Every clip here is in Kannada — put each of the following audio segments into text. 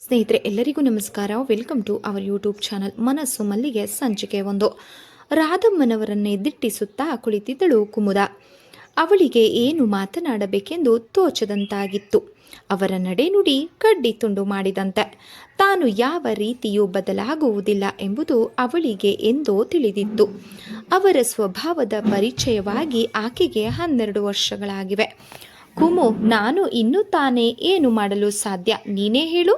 ಸ್ನೇಹಿತರೆ ಎಲ್ಲರಿಗೂ ನಮಸ್ಕಾರ. Welcome to our YouTube channel Manassu Mallige ಸಂಚಿಕೆ 1. ರಾಧಮ್ಮನವರನ್ನೇ ದಿಟ್ಟಿಸುತ್ತಾ ಕುಳಿತಿದ್ದಳು ಕುಮುದ. ಅವಳಿಗೆ ಏನು ಮಾತನಾಡಬೇಕೆಂದು ತೋಚದಂತಾಗಿತ್ತು. ಅವರ ನಡೆನುಡಿ ಕಡ್ಡಿ ತುಂಡು ಮಾಡಿದಂತೆ. ತಾನು ಯಾವ ರೀತಿಯೂ ಬದಲಾಗುವುದಿಲ್ಲ ಎಂಬುದು ಅವಳಿಗೆ ಎಂದೋ ತಿಳಿದಿತ್ತು. ಅವರ ಸ್ವಭಾವದ ಪರಿಚಯವಾಗಿ ಆಕೆಗೆ 12 ವರ್ಷಗಳಾಗಿವೆ. ಕುಮು, ನಾನು ಇನ್ನೂ ತಾನೇ ಏನು ಮಾಡಲು ಸಾಧ್ಯ, ನೀನೇ ಹೇಳು.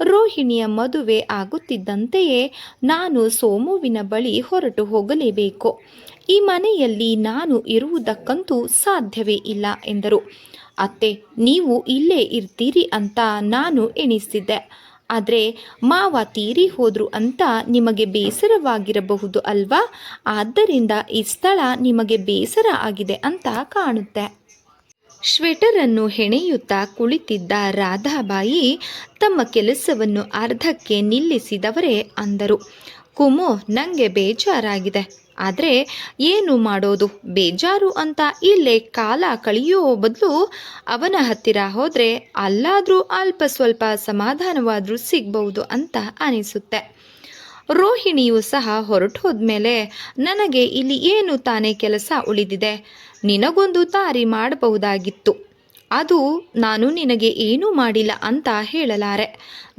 ರೋಹಿಣಿಯ ಮದುವೆ ಆಗುತ್ತಿದ್ದಂತೆಯೇ ನಾನು ಸೋಮುವಿನ ಬಳಿ ಹೊರಟು ಹೋಗಲೇಬೇಕು. ಈ ಮನೆಯಲ್ಲಿ ನಾನು ಇರುವುದಕ್ಕಂತೂ ಸಾಧ್ಯವೇ ಇಲ್ಲ ಎಂದರು. ಅತ್ತೆ, ನೀವು ಇಲ್ಲೇ ಇರ್ತೀರಿ ಅಂತ ನಾನು ಎಣಿಸಿದ್ದೆ. ಆದರೆ ಮಾವ ತೀರಿ ಹೋದ್ರು ಅಂತ ನಿಮಗೆ ಬೇಸರವಾಗಿರಬಹುದು ಅಲ್ವಾ? ಆದ್ದರಿಂದ ಈ ಸ್ಥಳ ನಿಮಗೆ ಬೇಸರ ಆಗಿದೆ ಅಂತ ಕಾಣುತ್ತೆ. ಶ್ವೆಟರನ್ನು ಹೆಣೆಯುತ್ತಾ ಕುಳಿತಿದ್ದ ರಾಧಾಬಾಯಿ ತಮ್ಮ ಕೆಲಸವನ್ನು ಅರ್ಧಕ್ಕೆ ನಿಲ್ಲಿಸಿದವರೇ ಅಂದರು. ಕುಮು, ನನಗೆ ಬೇಜಾರಾಗಿದೆ. ಆದರೆ ಏನು ಮಾಡೋದು? ಬೇಜಾರು ಅಂತ ಇಲ್ಲೇ ಕಾಲ ಕಳೆಯೋ ಬದಲು ಅವನ ಹತ್ತಿರ ಹೋದರೆ ಅಲ್ಲಾದರೂ ಅಲ್ಪ ಸ್ವಲ್ಪ ಸಮಾಧಾನವಾದರೂ ಸಿಗ್ಬಹುದು ಅಂತ ಅನಿಸುತ್ತೆ. ರೋಹಿಣಿಯು ಸಹ ಹೊರಟು ಹೋದ್ಮೇಲೆ ನನಗೆ ಇಲ್ಲಿ ಏನು ತಾನೇ ಕೆಲಸ ಉಳಿದಿದೆ? ನಿನಗೊಂದು ದಾರಿ ಮಾಡಬಹುದಾಗಿತ್ತು. ಅದು ನಾನು ನಿನಗೆ ಏನೂ ಮಾಡಿಲ್ಲ ಅಂತ ಹೇಳಲಾರೆ.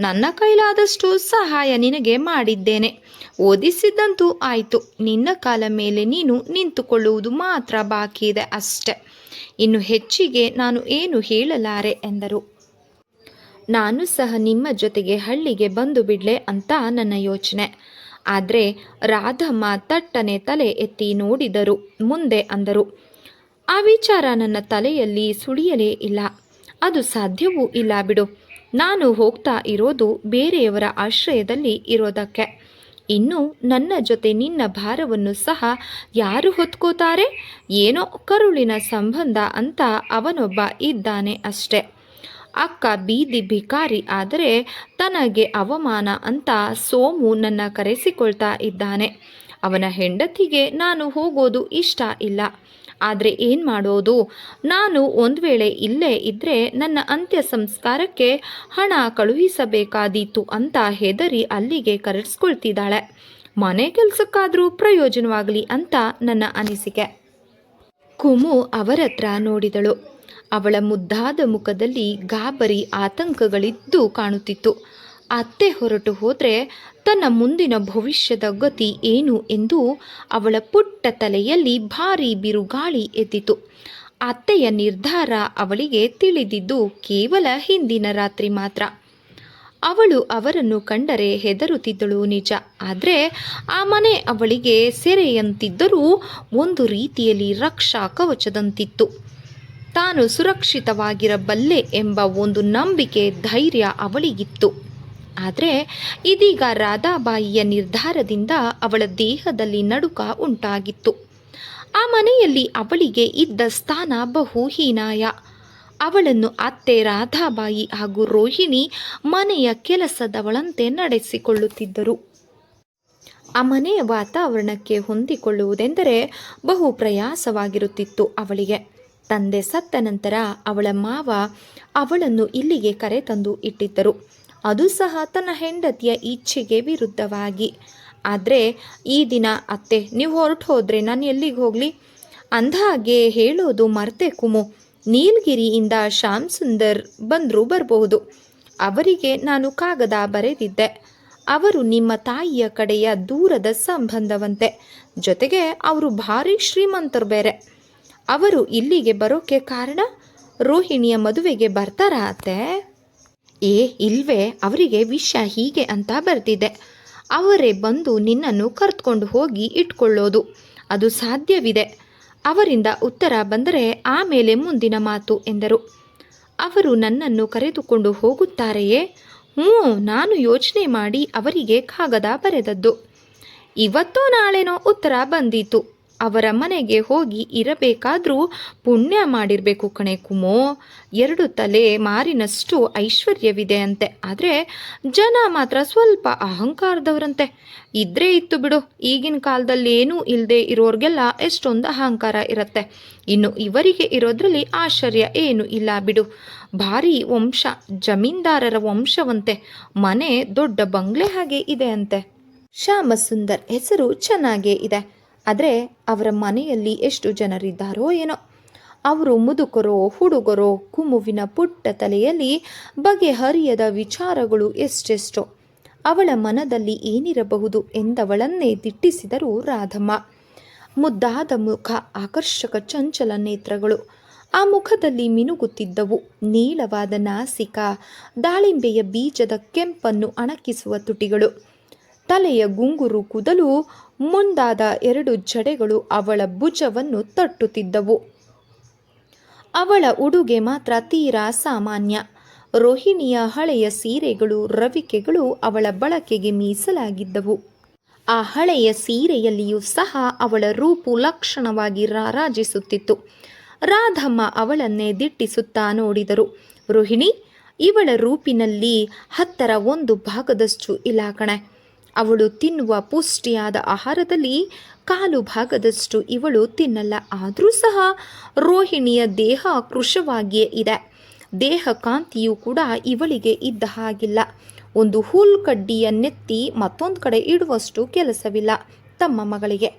ನನ್ನ ಕೈಲಾದಷ್ಟು ಸಹಾಯ ನಿನಗೆ ಮಾಡಿದ್ದೇನೆ. ಓದಿಸಿದ್ದಂತೂ ಆಯಿತು. ನಿನ್ನ ಕಾಲ ಮೇಲೆ ನೀನು ನಿಂತುಕೊಳ್ಳುವುದು ಮಾತ್ರ ಬಾಕಿ ಇದೆ ಅಷ್ಟೆ. ಇನ್ನು ಹೆಚ್ಚಿಗೆ ನಾನು ಏನು ಹೇಳಲಾರೆ ಎಂದರು. ನಾನು ಸಹ ನಿಮ್ಮ ಜೊತೆಗೆ ಹಳ್ಳಿಗೆ ಬಂದು ಬಿಡ್ಲೆ ಅಂತ ನನ್ನ ಯೋಚನೆ. ಆದರೆ ರಾಧಮ್ಮ ತಟ್ಟನೆ ತಲೆ ಎತ್ತಿ ನೋಡಿದರು. ಮುಂದೆ ಅಂದರು, ಆ ವಿಚಾರ ನನ್ನ ತಲೆಯಲ್ಲಿ ಸುಳಿಯಲೇ ಇಲ್ಲ. ಅದು ಸಾಧ್ಯವೂ ಇಲ್ಲ ಬಿಡು. ನಾನು ಹೋಗ್ತಾ ಇರೋದು ಬೇರೆಯವರ ಆಶ್ರಯದಲ್ಲಿ ಇರೋದಕ್ಕೆ. ಇನ್ನು ನನ್ನ ಜೊತೆ ನಿನ್ನ ಭಾರವನ್ನು ಸಹ ಯಾರು ಹೊತ್ಕೋತಾರೆ? ಏನೋ ಕರುಳಿನ ಸಂಬಂಧ ಅಂತ ಅವನೊಬ್ಬ ಇದ್ದಾನೆ ಅಷ್ಟೆ. ಅಕ್ಕ ಬೀದಿ ಭಿಕಾರಿ ಆದರೆ ತನಗೆ ಅವಮಾನ ಅಂತ ಸೋಮು ನನ್ನ ಕರೆಸಿಕೊಳ್ತಾ ಇದ್ದಾನೆ. ಅವನ ಹೆಂಡತಿಗೆ ನಾನು ಹೋಗೋದು ಇಷ್ಟ ಇಲ್ಲ. ಆದರೆ ಏನು ಮಾಡೋದು? ನಾನು ಒಂದು ವೇಳೆ ಇಲ್ಲೇ ಇದ್ದರೆ ನನ್ನ ಅಂತ್ಯ ಸಂಸ್ಕಾರಕ್ಕೆ ಹಣ ಕಳುಹಿಸಬೇಕಾದೀತು ಅಂತ ಹೆದರಿ ಅಲ್ಲಿಗೆ ಕರೆಸ್ಕೊಳ್ತಿದ್ದಾಳೆ. ಮನೆ ಕೆಲಸಕ್ಕಾದರೂ ಪ್ರಯೋಜನವಾಗಲಿ ಅಂತ ನನ್ನ ಅನಿಸಿಕೆ. ಕುಮು ಅವರತ್ರ ನೋಡಿದಳು. ಅವಳ ಮುದ್ದಾದ ಮುಖದಲ್ಲಿ ಗಾಬರಿ ಆತಂಕಗಳಿದ್ದು ಕಾಣುತ್ತಿತ್ತು. ಅತ್ತೆ ಹೊರಟು ಹೋದರೆ ತನ್ನ ಮುಂದಿನ ಭವಿಷ್ಯದ ಗತಿ ಏನು ಎಂದು ಅವಳ ಪುಟ್ಟ ತಲೆಯಲ್ಲಿ ಭಾರೀ ಬಿರುಗಾಳಿ ಎದ್ದಿತು. ಅತ್ತೆಯ ನಿರ್ಧಾರ ಅವಳಿಗೆ ತಿಳಿದಿದ್ದು ಕೇವಲ ಹಿಂದಿನ ರಾತ್ರಿ ಮಾತ್ರ. ಅವಳು ಅವರನ್ನು ಕಂಡರೆ ಹೆದರುತ್ತಿದ್ದಳು ನಿಜ. ಆದರೆ ಆ ಮನೆ ಅವಳಿಗೆ ಸೆರೆಯಂತಿದ್ದರೂ ಒಂದು ರೀತಿಯಲ್ಲಿ ರಕ್ಷಾ ಕವಚದಂತಿತ್ತು. ತಾನು ಸುರಕ್ಷಿತವಾಗಿರಬಲ್ಲೆ ಎಂಬ ಒಂದು ನಂಬಿಕೆ, ಧೈರ್ಯ ಅವಳಿಗಿತ್ತು. ಆದರೆ ಇದೀಗ ರಾಧಾಬಾಯಿಯ ನಿರ್ಧಾರದಿಂದ ಅವಳ ದೇಹದಲ್ಲಿ ನಡುಕ ಉಂಟಾಗಿತ್ತು. ಆ ಮನೆಯಲ್ಲಿ ಅವಳಿಗೆ ಇದ್ದ ಸ್ಥಾನ ಬಹು ಹೀನಾಯ. ಅವಳನ್ನು ಅತ್ತೆ ರಾಧಾಬಾಯಿ ಹಾಗೂ ರೋಹಿಣಿ ಮನೆಯ ಕೆಲಸದವಳಂತೆ ನಡೆಸಿಕೊಳ್ಳುತ್ತಿದ್ದರು. ಆ ಮನೆಯ ವಾತಾವರಣಕ್ಕೆ ಹೊಂದಿಕೊಳ್ಳುವುದೆಂದರೆ ಬಹು ಪ್ರಯಾಸವಾಗಿರುತ್ತಿತ್ತು ಅವಳಿಗೆ. ತಂದೆ ಸತ್ತ ನಂತರ ಅವಳ ಮಾವ ಅವಳನ್ನು ಇಲ್ಲಿಗೆ ಕರೆತಂದು ಇಟ್ಟಿದ್ದರು. ಅದು ಸಹ ತನ್ನ ಹೆಂಡತಿಯ ಇಚ್ಛೆಗೆ ವಿರುದ್ಧವಾಗಿ. ಆದರೆ ಈ ದಿನ ಅತ್ತೆ, ನೀವು ಹೊರಟು ಹೋದರೆ ನಾನು ಎಲ್ಲಿಗೆ ಹೋಗಲಿ? ಅಂದಹಾಗೆ ಹೇಳೋದು ಮರ್ತೆ ಕುಮು. ನೀಲಗಿರಿಯಿಂದ ಶ್ಯಾಮ್ ಸುಂದರ್ ಬಂದರೂ ಬರಬಹುದು. ಅವರಿಗೆ ನಾನು ಕಾಗದ ಬರೆದಿದ್ದೆ. ಅವರು ನಿಮ್ಮ ತಾಯಿಯ ಕಡೆಯ ದೂರದ ಸಂಬಂಧವಂತೆ. ಜೊತೆಗೆ ಅವರು ಭಾರಿ ಶ್ರೀಮಂತರು ಬೇರೆ. ಅವರು ಇಲ್ಲಿಗೆ ಬರೋಕ್ಕೆ ಕಾರಣ ರೋಹಿಣಿಯ ಮದುವೆಗೆ ಬರ್ತಾರಾ ಅತ್ತೆ? ಇಲ್ವೇ, ಅವರಿಗೆ ವಿಷಯ ಹೀಗೆ ಅಂತ ಬರ್ತಿದೆ. ಅವರೇ ಬಂದು ನಿನ್ನನ್ನು ಕರೆದುಕೊಂಡು ಹೋಗಿ ಇಟ್ಕೊಳ್ಳೋದು. ಅದು ಸಾಧ್ಯವಿದೆ. ಅವರಿಂದ ಉತ್ತರ ಬಂದರೆ ಆಮೇಲೆ ಮುಂದಿನ ಮಾತು ಎಂದರು. ಅವರು ನನ್ನನ್ನು ಕರೆದುಕೊಂಡು ಹೋಗುತ್ತಾರೆಯೇ? ನಾನು ಯೋಚನೆ ಮಾಡಿ ಅವರಿಗೆ ಕಾಗದ ಬರೆದದ್ದು. ಇವತ್ತೋ ನಾಳೆನೋ ಉತ್ತರ ಬಂದಿತು. ಅವರ ಮನೆಗೆ ಹೋಗಿ ಇರಬೇಕಾದ್ರೂ ಪುಣ್ಯ ಮಾಡಿರಬೇಕು ಕಣೆ ಕುಮೋ. 2 ತಲೆ ಮಾರಿನಷ್ಟು ಐಶ್ವರ್ಯವಿದೆ ಅಂತೆ. ಆದರೆ ಜನ ಮಾತ್ರ ಸ್ವಲ್ಪ ಅಹಂಕಾರದವರಂತೆ. ಇದ್ರೆ ಇತ್ತು ಬಿಡು, ಈಗಿನ ಕಾಲದಲ್ಲಿ ಏನೂ ಇಲ್ಲದೆ ಇರೋರಿಗೆಲ್ಲ ಎಷ್ಟೊಂದು ಅಹಂಕಾರ ಇರುತ್ತೆ. ಇನ್ನು ಇವರಿಗೆ ಇರೋದ್ರಲ್ಲಿ ಆಶ್ಚರ್ಯ ಏನು ಇಲ್ಲ ಬಿಡು. ಭಾರಿ ವಂಶ, ಜಮೀನ್ದಾರರ ವಂಶವಂತೆ. ಮನೆ ದೊಡ್ಡ ಬಂಗ್ಲೆ ಹಾಗೆ ಇದೆ ಅಂತೆ. ಶ್ಯಾಮಸುಂದರ್ ಹೆಸರು ಚೆನ್ನಾಗೇ ಇದೆ. ಆದರೆ ಅವರ ಮನೆಯಲ್ಲಿ ಎಷ್ಟು ಜನರಿದ್ದಾರೋ ಏನೋ. ಅವರು ಮುದುಕರೋ ಹುಡುಗರೋ, ಕುಮುವಿನ ಪುಟ್ಟ ತಲೆಯಲ್ಲಿ ಬಗೆಹರಿಯದ ವಿಚಾರಗಳು ಎಷ್ಟೆಷ್ಟೋ. ಅವಳ ಮನದಲ್ಲಿ ಏನಿರಬಹುದು ಎಂದವಳನ್ನೇ ದಿಟ್ಟಿಸಿದರು ರಾಧಮ್ಮ. ಮುದ್ದಾದ ಮುಖ, ಆಕರ್ಷಕ ಚಂಚಲ ನೇತ್ರಗಳು. ಆ ಮುಖದಲ್ಲಿ ಮಿನುಗುತ್ತಿದ್ದವು ನೀಳವಾದ ನಾಸಿಕ, ದಾಳಿಂಬೆಯ ಬೀಜದ ಕೆಂಪನ್ನು ಅಣಕಿಸುವ ತುಟಿಗಳು. ತಲೆಯ ಗುಂಗುರು ಕೂದಲು ಮುಂದಾದ 2 ಜಡೆಗಳು ಅವಳ ಭುಜವನ್ನು ತಟ್ಟುತ್ತಿದ್ದವು. ಅವಳ ಉಡುಗೆ ಮಾತ್ರ ತೀರಾ ಸಾಮಾನ್ಯ. ರೋಹಿಣಿಯ ಹಳೆಯ ಸೀರೆಗಳು, ರವಿಕೆಗಳು ಅವಳ ಬಳಕೆಗೆ ಮೀಸಲಾಗಿದ್ದವು. ಆ ಹಳೆಯ ಸೀರೆಯಲ್ಲಿಯೂ ಸಹ ಅವಳ ರೂಪು ಲಕ್ಷಣವಾಗಿ ರಾರಾಜಿಸುತ್ತಿತ್ತು. ರಾಧಮ್ಮ ಅವಳನ್ನೇ ದಿಟ್ಟಿಸುತ್ತಾ ನೋಡಿದರು. ರೋಹಿಣಿ, ಇವಳ ರೂಪಿನಲ್ಲಿ 1/10 ಇಲ್ಲ ಕಣೆ. ಅವಳು ತಿನ್ನುವ ಪುಷ್ಟಿಯಾದ ಆಹಾರದಲ್ಲಿ 1/4 ಇವಳು ತಿನ್ನಲ್ಲ. ಆದರೂ ಸಹ ರೋಹಿಣಿಯ ದೇಹ ಕೃಶವಾಗಿಯೇ ಇದೆ. ದೇಹ ಕಾಂತಿಯೂ ಕೂಡ ಇವಳಿಗೆ ಇದ್ದ ಹಾಗಿಲ್ಲ. ಒಂದು ಹುಲ್ಕಡ್ಡಿಯ ನೆತ್ತಿ ಮತ್ತೊಂದು ಕಡೆ ಇಡುವಷ್ಟು ಕೆಲಸವಿಲ್ಲ ತಮ್ಮ ಮಗಳಿಗೆ.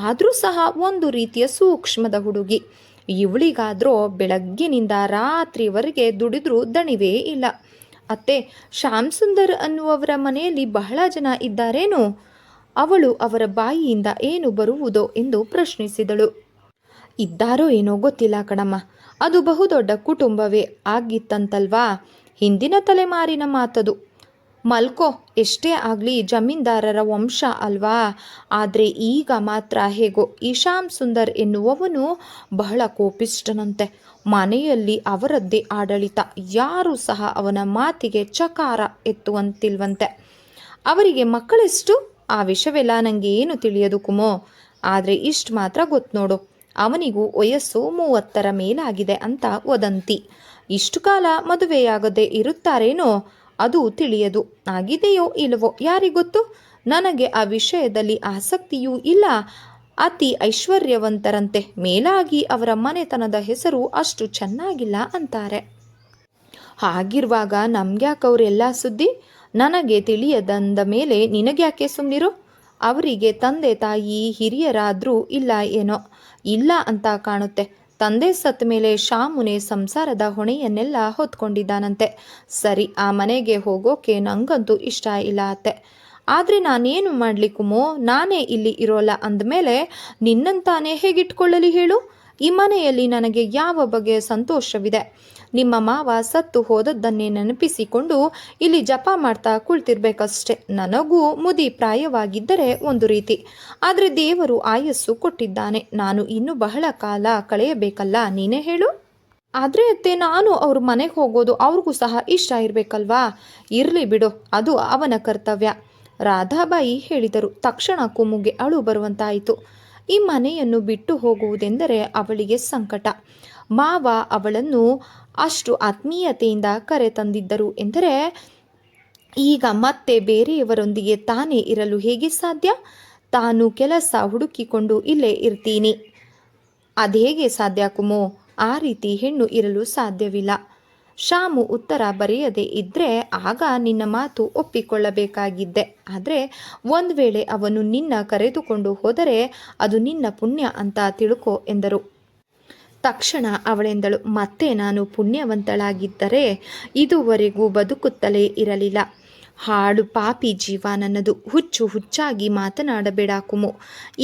ಆದರೂ ಸಹ ಒಂದು ರೀತಿಯ ಸೂಕ್ಷ್ಮದ ಹುಡುಗಿ. ಇವಳಿಗಾದ್ರೂ ಬೆಳಗ್ಗಿನಿಂದ ರಾತ್ರಿವರೆಗೆ ದುಡಿದ್ರೂ ದಣಿವೇ ಇಲ್ಲ. ಅತ್ತೆ, ಶ್ಯಾಮ್ ಸುಂದರ್ ಅನ್ನುವವರ ಮನೆಯಲ್ಲಿ ಬಹಳ ಜನ ಇದ್ದಾರೇನೋ? ಅವಳು ಅವರ ಬಾಯಿಯಿಂದ ಏನು ಬರುವುದೋ ಎಂದು ಪ್ರಶ್ನಿಸಿದಳು. ಇದ್ದಾರೋ ಏನೋ ಗೊತ್ತಿಲ್ಲ ಕಣಮ್ಮ. ಅದು ಬಹುದೊಡ್ಡ ಕುಟುಂಬವೇ ಆಗಿತ್ತಂತಲ್ವಾ. ಹಿಂದಿನ ತಲೆಮಾರಿನ ಮಾತದು. ಮಲ್ಕೋ, ಎಷ್ಟೇ ಆಗಲಿ ಜಮೀನ್ದಾರರ ವಂಶ ಅಲ್ವಾ. ಆದರೆ ಈಗ ಮಾತ್ರ ಹೇಗೋ ಈ ಶ್ಯಾಮ್ ಸುಂದರ್ ಎನ್ನುವವನು ಬಹಳ ಕೋಪಿಷ್ಟನಂತೆ. ಮನೆಯಲ್ಲಿ ಅವರದ್ದೇ ಆಡಳಿತ. ಯಾರೂ ಸಹ ಅವನ ಮಾತಿಗೆ ಚಕಾರ ಎತ್ತುವಂತಿಲ್ವಂತೆ. ಅವರಿಗೆ ಮಕ್ಕಳೆಷ್ಟು? ಆ ವಿಷಯವೆಲ್ಲ ನನಗೆ ಏನು ತಿಳಿಯದು ಕುಮೋ. ಆದರೆ ಇಷ್ಟು ಮಾತ್ರ ಗೊತ್ತು ನೋಡು, ಅವನಿಗೂ ವಯಸ್ಸು 30ರ ಮೇಲಾಗಿದೆ ಅಂತ ವದಂತಿ. ಇಷ್ಟು ಕಾಲ ಮದುವೆಯಾಗದೆ ಇರುತ್ತಾರೇನೋ ಅದು ತಿಳಿಯದು. ಆಗಿದೆಯೋ ಇಲ್ಲವೋ ಯಾರಿಗೊತ್ತು. ನನಗೆ ಆ ವಿಷಯದಲ್ಲಿ ಆಸಕ್ತಿಯೂ ಇಲ್ಲ. ಅತಿ ಐಶ್ವರ್ಯವಂತರಂತೆ. ಮೇಲಾಗಿ ಅವರ ಮನೆತನದ ಹೆಸರು ಅಷ್ಟು ಚೆನ್ನಾಗಿಲ್ಲ ಅಂತಾರೆ. ಹಾಗಿರುವಾಗ ನಮ್ಗ್ಯಾಕವ್ರೆಲ್ಲ ಸುದ್ದಿ? ನನಗೆ ತಿಳಿಯದಂದ ಮೇಲೆ ನಿನಗ್ಯಾಕೆ ಸುಮ್ಮನಿರು? ಅವರಿಗೆ ತಂದೆ ತಾಯಿ ಹಿರಿಯರಾದರೂ ಇಲ್ಲ ಏನೋ. ಇಲ್ಲ ಅಂತ ಕಾಣುತ್ತೆ. ತಂದೆ ಸತ್ತ ಮೇಲೆ ಶಾಮುನೆ ಸಂಸಾರದ ಹೊಣೆಯನ್ನೆಲ್ಲ ಹೊತ್ಕೊಂಡಿದ್ದಾನಂತೆ. ಸರಿ, ಆ ಮನೆಗೆ ಹೋಗೋಕೆ ನಂಗಂತೂ ಇಷ್ಟ ಇಲ್ಲ ಅತ್ತೆ. ಆದರೆ ನಾನೇನು ಮಾಡಲಿಕ್ಕುಮೋ, ನಾನೇ ಇಲ್ಲಿ ಇರೋಲ್ಲ ಅಂದಮೇಲೆ ನಿನ್ನಂತಾನೇ ಹೇಗಿಟ್ಕೊಳ್ಳಲಿ ಹೇಳು? ಈ ಮನೆಯಲ್ಲಿ ನನಗೆ ಯಾವ ಬಗೆಯ ಸಂತೋಷವಿದೆ? ನಿಮ್ಮ ಮಾವ ಸತ್ತು ಹೋದದ್ದನ್ನೇ ನೆನಪಿಸಿಕೊಂಡು ಇಲ್ಲಿ ಜಪ ಮಾಡ್ತಾ ಕುಳಿತಿರ್ಬೇಕಷ್ಟೆ. ನನಗೂ ಮುದಿ ಪ್ರಾಯವಾಗಿದ್ದರೆ ಒಂದು ರೀತಿ. ಆದರೆ ದೇವರು ಆಯಸ್ಸು ಕೊಟ್ಟಿದ್ದಾನೆ. ನಾನು ಇನ್ನೂ ಬಹಳ ಕಾಲ ಕಳೆಯಬೇಕಲ್ಲ, ನೀನೇ ಹೇಳು? ಆದರೆ ಅತ್ತೆ, ನಾನು ಅವ್ರ ಮನೆಗೆ ಹೋಗೋದು ಅವ್ರಿಗೂ ಸಹ ಇಷ್ಟ ಇರಬೇಕಲ್ವಾ? ಇರಲಿ ಬಿಡು, ಅದು ಅವನ ಕರ್ತವ್ಯ, ರಾಧಾಬಾಯಿ ಹೇಳಿದರು. ತಕ್ಷಣ ಕುಮುಗೆ ಅಳು ಬರುವಂತಾಯಿತು. ಈ ಮನೆಯನ್ನು ಬಿಟ್ಟು ಹೋಗುವುದೆಂದರೆ ಅವಳಿಗೆ ಸಂಕಟ. ಮಾವ ಅವಳನ್ನು ಅಷ್ಟು ಆತ್ಮೀಯತೆಯಿಂದ ಕರೆತಂದಿದ್ದರು ಎಂದರೆ ಈಗ ಮತ್ತೆ ಬೇರೆಯವರೊಂದಿಗೆ ತಾನೇ ಇರಲು ಹೇಗೆ ಸಾಧ್ಯ? ತಾನು ಕೆಲಸ ಹುಡುಕಿಕೊಂಡು ಇಲ್ಲೇ ಇರ್ತೀನಿ. ಅದೇಗೆ ಸಾಧ್ಯ ಕುಮೋ? ಆ ರೀತಿ ಹೆಣ್ಣು ಇರಲು ಸಾಧ್ಯವಿಲ್ಲ. ಶಾಮು ಉತ್ತರ ಬರೆಯದೇ ಇದ್ದರೆ ಆಗ ನಿನ್ನ ಮಾತು ಒಪ್ಪಿಕೊಳ್ಳಬೇಕಾಗಿದ್ದೆ. ಆದರೆ ಒಂದು ವೇಳೆ ಅವನು ನಿನ್ನ ಕರೆದುಕೊಂಡು ಹೋದರೆ ಅದು ನಿನ್ನ ಪುಣ್ಯ ಅಂತ ತಿಳ್ಕೊ ಎಂದರು. ತಕ್ಷಣ ಅವಳೆಂದಳು, ಮತ್ತೆ ನಾನು ಪುಣ್ಯವಂತಳಾಗಿದ್ದರೆ ಇದುವರೆಗೂ ಬದುಕುತ್ತಲೇ ಇರಲಿಲ್ಲ. ಹಾಳು ಪಾಪಿ ಜೀವ ನನ್ನದು. ಹುಚ್ಚಾಗಿ ಮಾತನಾಡಬೇಡ ಕುಮು.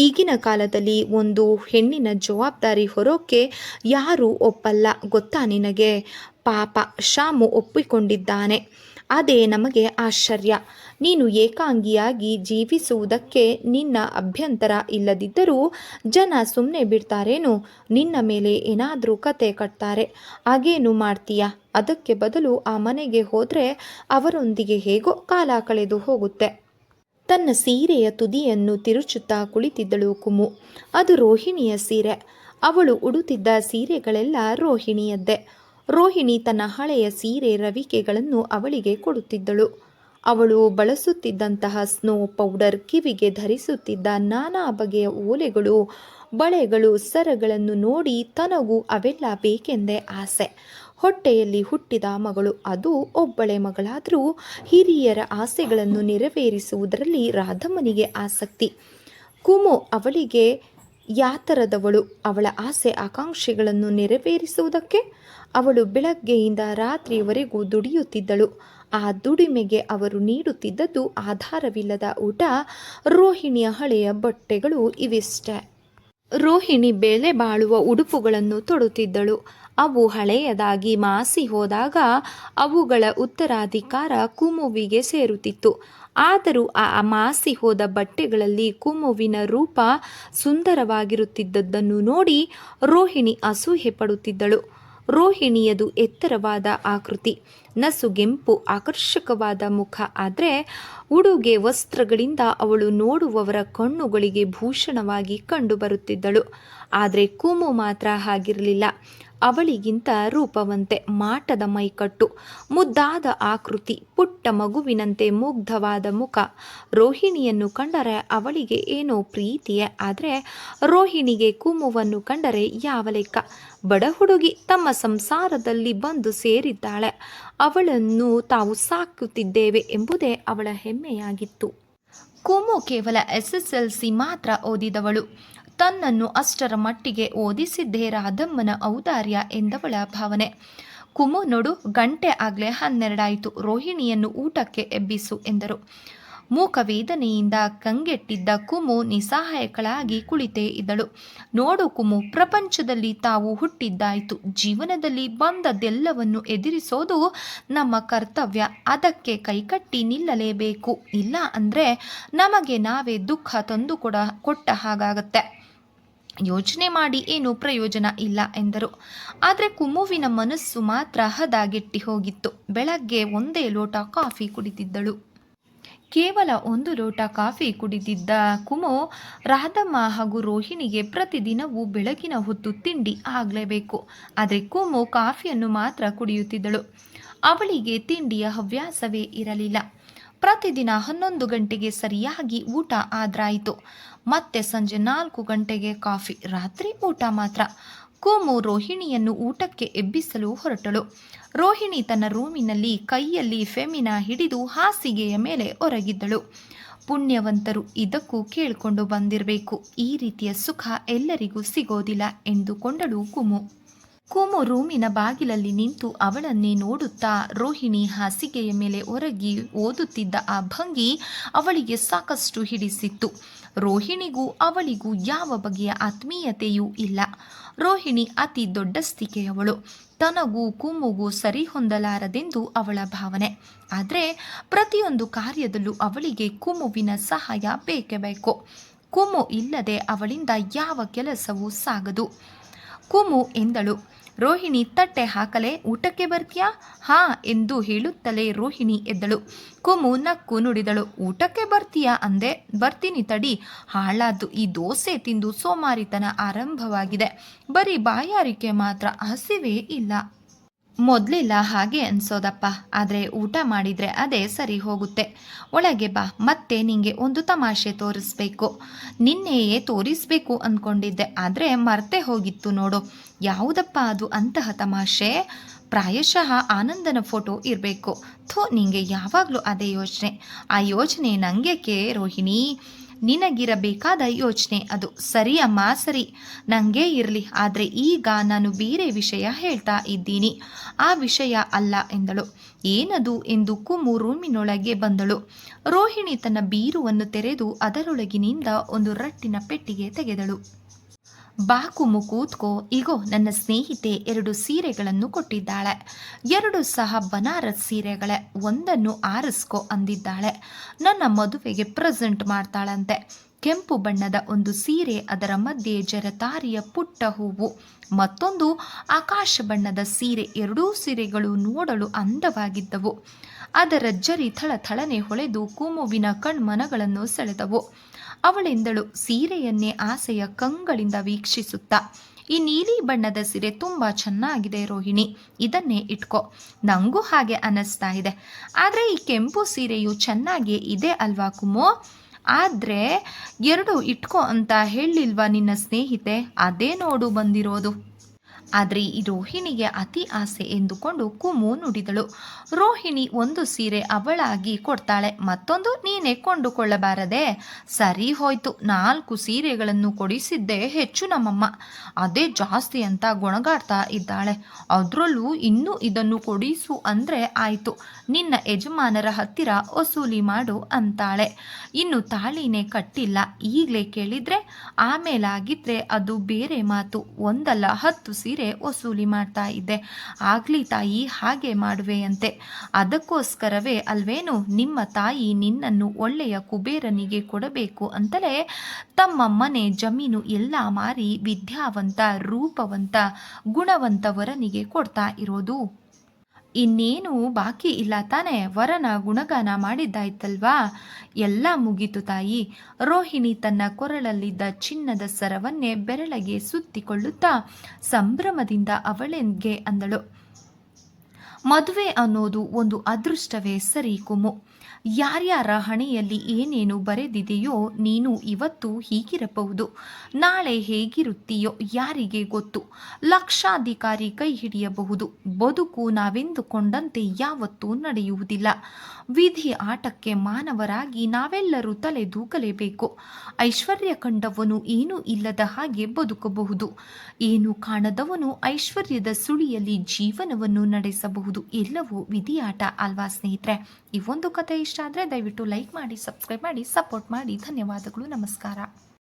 ಈಗಿನ ಕಾಲದಲ್ಲಿ ಒಂದು ಹೆಣ್ಣಿನ ಜವಾಬ್ದಾರಿ ಹೊರೋಕೆ ಯಾರೂ ಒಪ್ಪಲ್ಲ, ಗೊತ್ತಾ ನಿನಗೆ? ಪಾಪ ಶಾಮು ಒಪ್ಪಿಕೊಂಡಿದ್ದಾನೆ. ಅದೇ ನಮಗೆ ಆಶ್ಚರ್ಯ. ನೀನು ಏಕಾಂಗಿಯಾಗಿ ಜೀವಿಸುವುದಕ್ಕೆ ನಿನ್ನ ಅಭ್ಯಂತರ ಇಲ್ಲದಿದ್ದರೂ ಜನ ಸುಮ್ಮನೆ ಬಿಡ್ತಾರೇನು? ನಿನ್ನ ಮೇಲೆ ಏನಾದರೂ ಕತೆ ಕಟ್ತಾರೆ. ಹಾಗೇನು ಮಾಡ್ತೀಯ? ಅದಕ್ಕೆ ಬದಲು ಆ ಮನೆಗೆ ಹೋದರೆ ಅವರೊಂದಿಗೆ ಹೇಗೋ ಕಾಲ ಕಳೆದು ಹೋಗುತ್ತೆ. ತನ್ನ ಸೀರೆಯ ತುದಿಯನ್ನು ತಿರುಚುತ್ತಾ ಕುಳಿತಿದ್ದಳು ಕುಮು. ಅದು ರೋಹಿಣಿಯ ಸೀರೆ. ಅವಳು ಉಡುತ್ತಿದ್ದ ಸೀರೆಗಳೆಲ್ಲ ರೋಹಿಣಿಯದ್ದೇ. ರೋಹಿಣಿ ತನ್ನ ಹಳೆಯ ಸೀರೆ ರವಿಕೆಗಳನ್ನು ಅವಳಿಗೆ ಕೊಡುತ್ತಿದ್ದಳು. ಅವಳು ಬಳಸುತ್ತಿದ್ದಂತಹ ಸ್ನೋ ಪೌಡರ್, ಕಿವಿಗೆ ಧರಿಸುತ್ತಿದ್ದ ನಾನಾ ಬಗೆಯ ಓಲೆಗಳು, ಬಳೆಗಳು, ಸರಗಳನ್ನು ನೋಡಿ ತನಗೂ ಅವೆಲ್ಲ ಬೇಕೆಂದೇ ಆಸೆ. ಹೊಟ್ಟೆಯಲ್ಲಿ ಹುಟ್ಟಿದ ಮಗಳು, ಅದು ಒಬ್ಬಳೆ ಮಗಳಾದರೂ ಹಿರಿಯರ ಆಸೆಗಳನ್ನು ನೆರವೇರಿಸುವುದರಲ್ಲಿ ರಾಧಮ್ಮನಿಗೆ ಆಸಕ್ತಿ. ಕುಮು ಅವಳಿಗೆ ಯಾತರದವಳು. ಅವಳ ಆಸೆ ಆಕಾಂಕ್ಷೆಗಳನ್ನು ನೆರವೇರಿಸುವುದಕ್ಕೆ ಅವಳು ಬೆಳಗ್ಗೆಯಿಂದ ರಾತ್ರಿಯವರೆಗೂ ದುಡಿಯುತ್ತಿದ್ದಳು. ಆ ದುಡಿಮೆಗೆ ಅವರು ನೀಡುತ್ತಿದ್ದದ್ದು ಆಧಾರವಿಲ್ಲದ ಊಟ, ರೋಹಿಣಿಯ ಹಳೆಯ ಬಟ್ಟೆಗಳು ಇವಿಷ್ಟೇ. ರೋಹಿಣಿ ಬೆಲೆ ಬಾಳುವ ಉಡುಪುಗಳನ್ನು ತೊಡುತ್ತಿದ್ದಳು. ಅವು ಹಳೆಯದಾಗಿ ಮಾಸಿ ಹೋದಾಗ ಅವುಗಳ ಉತ್ತರಾಧಿಕಾರ ಕುಮುವಿಗೆ ಸೇರುತ್ತಿತ್ತು. ಆದರೂ ಆ ಮಾಸಿ ಹೋದ ಬಟ್ಟೆಗಳಲ್ಲಿ ಕುಮುವಿನ ರೂಪ ಸುಂದರವಾಗಿರುತ್ತಿದ್ದದ್ದನ್ನು ನೋಡಿ ರೋಹಿಣಿ ಅಸೂಹೆ ಪಡುತ್ತಿದ್ದಳು. ರೋಹಿಣಿಯದು ಎತ್ತರವಾದ ಆಕೃತಿ, ನಸುಗೆಂಪು ಆಕರ್ಷಕವಾದ ಮುಖ. ಆದರೆ ಉಡುಗೆ ವಸ್ತ್ರಗಳಿಂದ ಅವಳು ನೋಡುವವರ ಕಣ್ಣುಗಳಿಗೆ ಭೂಷಣವಾಗಿ ಕಂಡುಬರುತ್ತಿದ್ದಳು. ಆದರೆ ಕುಮು ಮಾತ್ರ ಹಾಗಿರಲಿಲ್ಲ. ಅವಳಿಗಿಂತ ರೂಪವಂತೆ, ಮಾಟದ ಮೈಕಟ್ಟು, ಮುದ್ದಾದ ಆಕೃತಿ, ಪುಟ್ಟ ಮಗುವಿನಂತೆ ಮುಗ್ಧವಾದ ಮುಖ. ರೋಹಿಣಿಯನ್ನು ಕಂಡರೆ ಅವಳಿಗೆ ಏನೋ ಪ್ರೀತಿಯೇ. ಆದರೆ ರೋಹಿಣಿಗೆ ಕುಮುವನ್ನು ಕಂಡರೆ ಯಾವ ಲೆಕ್ಕ? ಬಡ ಹುಡುಗಿ ತಮ್ಮ ಸಂಸಾರದಲ್ಲಿ ಬಂದು ಸೇರಿದ್ದಾಳೆ. ಅವಳನ್ನು ತಾವು ಸಾಕುತ್ತಿದ್ದೇವೆ ಎಂಬುದೇ ಅವಳ ಹೆಮ್ಮೆಯಾಗಿತ್ತು. ಕುಮು ಕೇವಲ SSLC ಮಾತ್ರ ಓದಿದವಳು. ತನ್ನನ್ನು ಅಷ್ಟರ ಮಟ್ಟಿಗೆ ಓದಿಸಿದ್ದೇ ರಾಧಮ್ಮನ ಔದಾರ್ಯ ಎಂದವಳ ಭಾವನೆ. ಕುಮು ನೋಡು, ಗಂಟೆ ಆಗಲೇ 12 ಆಯಿತು, ರೋಹಿಣಿಯನ್ನು ಊಟಕ್ಕೆ ಎಬ್ಬಿಸು ಎಂದರು. ಮೂಕವೇದನೆಯಿಂದ ಕಂಗೆಟ್ಟಿದ್ದ ಕುಮು ನಿಸ್ಸಹಾಯಕಳಾಗಿ ಕುಳಿತೇ ಇದ್ದಳು. ನೋಡು ಕುಮು, ಪ್ರಪಂಚದಲ್ಲಿ ತಾವು ಹುಟ್ಟಿದ್ದಾಯಿತು. ಜೀವನದಲ್ಲಿ ಬಂದದ್ದೆಲ್ಲವನ್ನು ಎದುರಿಸೋದು ನಮ್ಮ ಕರ್ತವ್ಯ. ಅದಕ್ಕೆ ಕೈಕಟ್ಟಿ ನಿಲ್ಲಲೇಬೇಕು. ಇಲ್ಲ ಅಂದರೆ ನಮಗೆ ನಾವೇ ದುಃಖ ತಂದು ಕೊಟ್ಟ ಹಾಗಾಗತ್ತೆ. ಯೋಚನೆ ಮಾಡಿ ಏನು ಪ್ರಯೋಜನ ಇಲ್ಲ ಎಂದರು. ಆದರೆ ಕುಮುವಿನ ಮನಸ್ಸು ಮಾತ್ರ ಹದಗೆಟ್ಟಿ ಹೋಗಿತ್ತು. ಬೆಳಗ್ಗೆ 1 ಲೋಟ ಕಾಫಿ ಕುಡಿದಿದ್ದಳು. ಕೇವಲ 1 ಲೋಟ ಕಾಫಿ ಕುಡಿದಿದ್ದ ಕುಮು ರಾಧಮ್ಮ ಹಾಗೂ ರೋಹಿಣಿಗೆ ಪ್ರತಿದಿನವೂ ಬೆಳಗಿನ ಹೊತ್ತು ತಿಂಡಿ ಆಗಲೇಬೇಕು. ಆದರೆ ಕುಮು ಕಾಫಿಯನ್ನು ಮಾತ್ರ ಕುಡಿಯುತ್ತಿದ್ದಳು. ಅವಳಿಗೆ ತಿಂಡಿಯ ಹವ್ಯಾಸವೇ ಇರಲಿಲ್ಲ. ಪ್ರತಿದಿನ 11 ಗಂಟೆಗೆ ಸರಿಯಾಗಿ ಊಟ ಆದ್ರಾಯಿತು. ಮತ್ತೆ ಸಂಜೆ 4 ಗಂಟೆಗೆ ಕಾಫಿ, ರಾತ್ರಿ ಊಟ ಮಾತ್ರ. ಕುಮು ರೋಹಿಣಿಯನ್ನು ಊಟಕ್ಕೆ ಎಬ್ಬಿಸಲು ಹೊರಟಳು. ರೋಹಿಣಿ ತನ್ನ ರೂಮಿನಲ್ಲಿ ಕೈಯಲ್ಲಿ ಫೆಮಿನ ಹಿಡಿದು ಹಾಸಿಗೆಯ ಮೇಲೆ ಒರಗಿದ್ದಳು. ಪುಣ್ಯವಂತರು ಇದಕ್ಕೂ ಕೇಳಿಕೊಂಡು ಬಂದಿರಬೇಕು. ಈ ರೀತಿಯ ಸುಖ ಎಲ್ಲರಿಗೂ ಸಿಗೋದಿಲ್ಲ ಎಂದುಕೊಂಡಳು ಕುಮು. ಕುಮು ರೂಮಿನ ಬಾಗಿಲಲ್ಲಿ ನಿಂತು ಅವಳನ್ನೇ ನೋಡುತ್ತಾ ರೋಹಿಣಿ ಹಾಸಿಗೆಯ ಮೇಲೆ ಒರಗಿ ಓದುತ್ತಿದ್ದ ಆ ಭಂಗಿ ಅವಳಿಗೆ ಸಾಕಷ್ಟು ಹಿಡಿಸಿತ್ತು. ರೋಹಿಣಿಗೂ ಅವಳಿಗೂ ಯಾವ ಬಗೆಯ ಆತ್ಮೀಯತೆಯೂ ಇಲ್ಲ. ರೋಹಿಣಿ ಅತಿ ದೊಡ್ಡಸ್ತಿಕೆಯವಳು. ತನಗೂ ಕುಮುಗೂ ಸರಿ ಹೊಂದಲಾರದೆಂದು ಅವಳ ಭಾವನೆ. ಆದರೆ ಪ್ರತಿಯೊಂದು ಕಾರ್ಯದಲ್ಲೂ ಅವಳಿಗೆ ಕುಮುವಿನ ಸಹಾಯ ಬೇಕೇ ಬೇಕು. ಕುಮು ಇಲ್ಲದೆ ಅವಳಿಂದ ಯಾವ ಕೆಲಸವೂ ಸಾಗದು. ಕುಮು ಎಂದಳು. ರೋಹಿಣಿ ತಟ್ಟೆ ಹಾಕಲೆ, ಊಟಕ್ಕೆ ಬರ್ತೀಯಾ? ಹಾ ಎಂದು ಹೇಳುತ್ತಲೇ ರೋಹಿಣಿ ಎದ್ದಳು. ಕುಮು ನಕ್ಕು ನುಡಿದಳು. ಊಟಕ್ಕೆ ಬರ್ತೀಯಾ ಅಂದೆ. ಬರ್ತೀನಿ ತಡಿ. ಹಾಳಾದ್ದು, ಈ ದೋಸೆ ತಿಂದು ಸೋಮಾರಿತನ ಆರಂಭವಾಗಿದೆ. ಬರೀ ಬಾಯಾರಿಕೆ ಮಾತ್ರ, ಹಸಿವೇ ಇಲ್ಲ. ಮೊದಲೆಲ್ಲ ಹಾಗೆ ಅನ್ಸೋದಪ್ಪ, ಆದರೆ ಊಟ ಮಾಡಿದರೆ ಅದೇ ಸರಿ ಹೋಗುತ್ತೆ. ಒಳಗೆ ಬಾ, ಮತ್ತೆ ನಿಂಗೆ ಒಂದು ತಮಾಷೆ ತೋರಿಸ್ಬೇಕು. ನಿನ್ನೆಯೇ ತೋರಿಸ್ಬೇಕು ಅಂದ್ಕೊಂಡಿದ್ದೆ, ಆದರೆ ಮರ್ತೆ ಹೋಗಿತ್ತು ನೋಡು. ಯಾವುದಪ್ಪ ಅದು ಅಂತಹ ತಮಾಷೆ? ಪ್ರಾಯಶಃ ಆನಂದನ ಫೋಟೋ ಇರಬೇಕು. ನಿಂಗೆ ಯಾವಾಗಲೂ ಅದೇ ಯೋಚನೆ. ಆ ಯೋಚನೆ ನನಗೇಕೆ ರೋಹಿಣಿ? ನಿನಗಿರಬೇಕಾದ ಯೋಚನೆ ಅದು. ಸರಿ ಅಮ್ಮ, ಸರಿ, ನನಗೇ ಇರಲಿ. ಆದರೆ ಈಗ ನಾನು ಬೇರೆ ವಿಷಯ ಹೇಳ್ತಾ ಇದ್ದೀನಿ. ಆ ವಿಷಯ ಅಲ್ಲ ಎಂದಳು. ಏನದು ಎಂದು ಕುಮು ರೂಮಿನೊಳಗೆ ಬಂದಳು. ರೋಹಿಣಿ ತನ್ನ ಬೀರುವನ್ನು ತೆರೆದು ಅದರೊಳಗಿನಿಂದ ಒಂದು ರಟ್ಟಿನ ಪೆಟ್ಟಿಗೆ ತೆಗೆದಳು. ಬಾ ಕುಮು, ಕೂತ್ಕೋ. ಇಗೋ, ನನ್ನ ಸ್ನೇಹಿತೆ 2 ಸೀರೆಗಳನ್ನು ಕೊಟ್ಟಿದ್ದಾಳೆ. 2 ಸಹ ಬನಾರಸ್ ಸೀರೆಗಳೇ. ಒಂದನ್ನು ಆರಿಸ್ಕೋ ಅಂದಿದ್ದಾಳೆ. ನನ್ನ ಮದುವೆಗೆ ಪ್ರೆಸೆಂಟ್ ಮಾಡ್ತಾಳಂತೆ. ಕೆಂಪು ಬಣ್ಣದ ಒಂದು ಸೀರೆ, ಅದರ ಮಧ್ಯೆ ಜರತಾರಿಯ ಪುಟ್ಟ ಹೂವು. ಮತ್ತೊಂದು ಆಕಾಶ ಬಣ್ಣದ ಸೀರೆ. 2 ಸೀರೆಗಳು ನೋಡಲು ಅಂದವಾಗಿದ್ದವು. ಅದರ ಜರಿ ಥಳಥಳನೆ ಹೊಳೆದು ಕುಮುವಿನ ಕಣ್ಮನಗಳನ್ನು ಸೆಳೆದವು. ಅವಳೆಂದಳು, ಸೀರೆಯನ್ನೇ ಆಸೆಯ ಕಂಗಳಿಂದ ವೀಕ್ಷಿಸುತ್ತಾ. ಈ ನೀಲಿ ಬಣ್ಣದ ಸೀರೆ ತುಂಬ ಚೆನ್ನಾಗಿದೆ ರೋಹಿಣಿ, ಇದನ್ನೇ ಇಟ್ಕೋ. ನನಗೂ ಹಾಗೆ ಅನ್ನಿಸ್ತಾ ಇದೆ. ಆದರೆ ಈ ಕೆಂಪು ಸೀರೆಯು ಚೆನ್ನಾಗೇ ಇದೆ ಅಲ್ವಾ ಕುಮು? ಆದರೆ ಎರಡು ಇಟ್ಕೋ ಅಂತ ಹೇಳಿಲ್ವಾ ನಿನ್ನ ಸ್ನೇಹಿತೆ? ಅದೇ ನೋಡು ಬಂದಿರೋದು. ಆದರೆ ಈ ರೋಹಿಣಿಗೆ ಅತಿ ಆಸೆ ಎಂದುಕೊಂಡು ಕುಮು ನುಡಿದಳು. ರೋಹಿಣಿ ಒಂದು ಸೀರೆ ಅವಳಾಗಿ ಕೊಡ್ತಾಳೆ, ಮತ್ತೊಂದು ನೀನೇ ಕೊಂಡುಕೊಳ್ಳಬಾರದೆ? ಸರಿ ಹೋಯ್ತು, 4 ಸೀರೆಗಳನ್ನು ಕೊಡಿಸಿದ್ದೇ ಹೆಚ್ಚು ನಮ್ಮಮ್ಮ, ಅದೇ ಜಾಸ್ತಿ ಅಂತ ಗೊಣಗಾಡ್ತಾ ಇದ್ದಾಳೆ. ಅದರಲ್ಲೂ ಇನ್ನೂ ಇದನ್ನು ಕೊಡಿಸು ಅಂದರೆ ಆಯಿತು, ನಿನ್ನ ಯಜಮಾನರ ಹತ್ತಿರ ವಸೂಲಿ ಮಾಡು ಅಂತಾಳೆ. ಇನ್ನು ತಾಳಿನೇ ಕಟ್ಟಿಲ್ಲ, ಈಗಲೇ ಕೇಳಿದ್ರೆ ಆಮೇಲಾಗಿದ್ರೆ ಅದು ಬೇರೆ ಮಾತು. ಒಂದಲ್ಲ 10 ಸೀರೆ ವಸೂಲಿ ಮಾಡ್ತಾ ಇದ್ದೆ. ಆಗ್ಲಿ ತಾಯಿ, ಹಾಗೆ ಮಾಡುವೆಯಂತೆ. ಅದಕ್ಕೋಸ್ಕರವೇ ಅಲ್ವೇನು ನಿಮ್ಮ ತಾಯಿ ನಿನ್ನನ್ನು ಒಳ್ಳೆಯ ಕುಬೇರನಿಗೆ ಕೊಡಬೇಕು ಅಂತಲೇ ತಮ್ಮ ಮನೆ ಜಮೀನು ಎಲ್ಲ ಮಾರಿ ವಿದ್ಯಾವಂತ, ರೂಪವಂತ, ಗುಣವಂತ ವರನಿಗೆ ಕೊಡ್ತಾ ಇರೋದು. ಇನ್ನೇನು ಬಾಕಿ ಇಲ್ಲ ತಾನೆ? ವರನ ಗುಣಗಾನ ಮಾಡಿದ್ದಾಯ್ತಲ್ವಾ? ಎಲ್ಲ ಮುಗೀತು ತಾಯಿ. ರೋಹಿಣಿ ತನ್ನ ಕೊರಳಲ್ಲಿದ್ದ ಚಿನ್ನದ ಸರವನ್ನೇ ಬೆರಳಿಗೆ ಸುತ್ತಿಕೊಳ್ಳುತ್ತಾ ಸಂಭ್ರಮದಿಂದ ಅವಳಿಗೆ ಅಂದಳು. ಮದುವೆ ಅನ್ನೋದು ಒಂದು ಅದೃಷ್ಟವೇ ಸರಿ ಕುಮು. ಯಾರ್ಯಾರ ಹಣೆಯಲ್ಲಿ ಏನೇನು ಬರೆದಿದೆಯೋ ನೀನು ಇವತ್ತು ಹೀಗಿರಬಹುದು, ನಾಳೆ ಹೇಗಿರುತ್ತೀಯೋ ಯಾರಿಗೆ ಗೊತ್ತು. ಲಕ್ಷಾಧಿಕಾರಿ ಕೈ ಹಿಡಿಯಬಹುದು, ಬದುಕು ನಾವೆಂದುಕೊಂಡಂತೆ ಯಾವತ್ತೂ ನಡೆಯುವುದಿಲ್ಲ. ವಿಧಿ ಆಟಕ್ಕೆ ಮಾನವರಾಗಿ ನಾವೆಲ್ಲರೂ ತಲೆ ದೂಗಲೇಬೇಕು. ಐಶ್ವರ್ಯ ಕಂಡವನು ಏನೂ ಇಲ್ಲದ ಹಾಗೆ ಬದುಕಬಹುದು, ಏನು ಕಾಣದವನು ಐಶ್ವರ್ಯದ ಸುಳಿಯಲ್ಲಿ ಜೀವನವನ್ನು ನಡೆಸಬಹುದು. ಎಲ್ಲವೂ ವಿಧಿಯಾಟ ಅಲ್ವಾ ಸ್ನೇಹಿತರೆ? ಈ ಒಂದು ಕಥೆ ಇಷ್ಟ ಆದರೆ ದಯವಿಟ್ಟು ಲೈಕ್ ಮಾಡಿ, ಸಬ್ಸ್ಕ್ರೈಬ್ ಮಾಡಿ, ಸಪೋರ್ಟ್ ಮಾಡಿ. ಧನ್ಯವಾದಗಳು. ನಮಸ್ಕಾರ.